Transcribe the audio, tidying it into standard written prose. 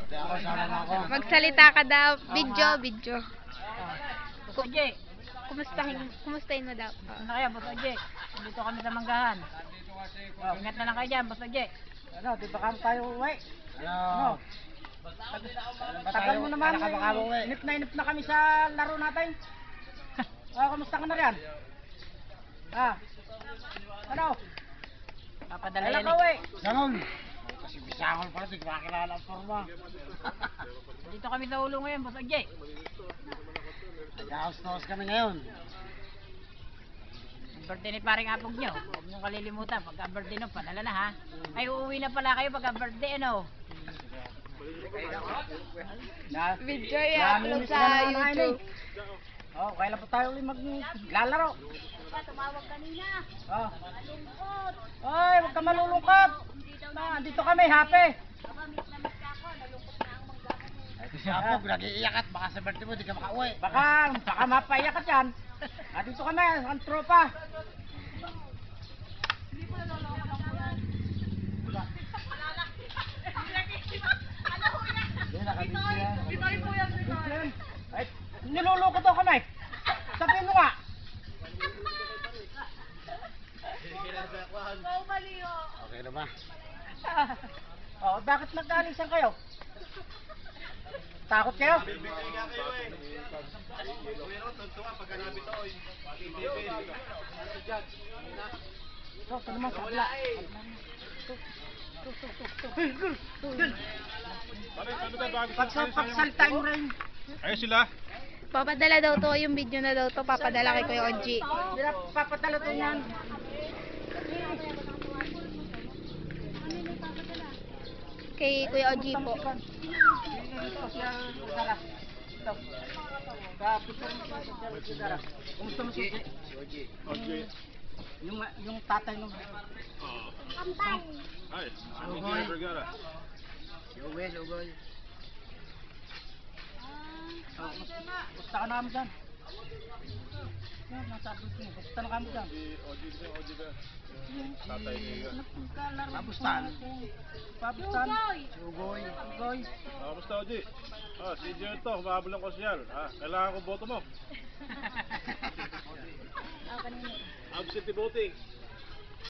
Magsalita ka daw. Video. Boss Oje, Kumustahin mo daw. ano kaya Boss Oje? Dito kami sa Manggahan. Ingat na lang kayo dyan, Boss Oje. Ano, di ba kami tayo uwi? Ano? Tagal mo naman, inip na kami sa laro natin. Kamusta ka na riyan? Ano? Papadala Kailan yan ka uwi? Ganon. Kasi bisangol pala, di ko makakilala ang forma. Dito kami sa ulo ngayon, Boss Oje. Nag-house-house kami ngayon. Ang birthday ni paring apog nyo. Huwag nyo kalilimutan. Pagka-birthday nyo, padala na ha. Ay, uuwi na pala kayo pagka-birthday, ano? Video i-upload sa YouTube. Oh, kailan pa tayo ulit maglalaro? Tumawag kanina. Oh. Ay, huwag ka malulungkot. Andito kami, happy. Si Apog, nag-iiyak at baka sa birthday mo, di ka makauwi. Baka mapaiyak ka dyan. Dito kami, ang tropa. Ay, nilulukot ako kami. Sabihin mo nga. Okay na ba? Oh, bakit nag-alisan kayo? Takot kayo? Ito naman sa kabla. Pagsalitain mo rin. Ayun sila. Papadala daw to, yung video na daw to, papadala kay Kuya Oji. Papatalo to yan. Kay Kuya Oji po. Kumusta mo si Okay. yung tatay mo? Ay, Miguel Vergara. Gusto ka namin dyan. Nasa abot mo. Gusto na kami dyan. Oji ba? Tatay ni Pabustan. Ugoy. Kamusta Oji? Si Joe to, humabol ng konsyal. Kailangan ko boto mo. Absentee voting.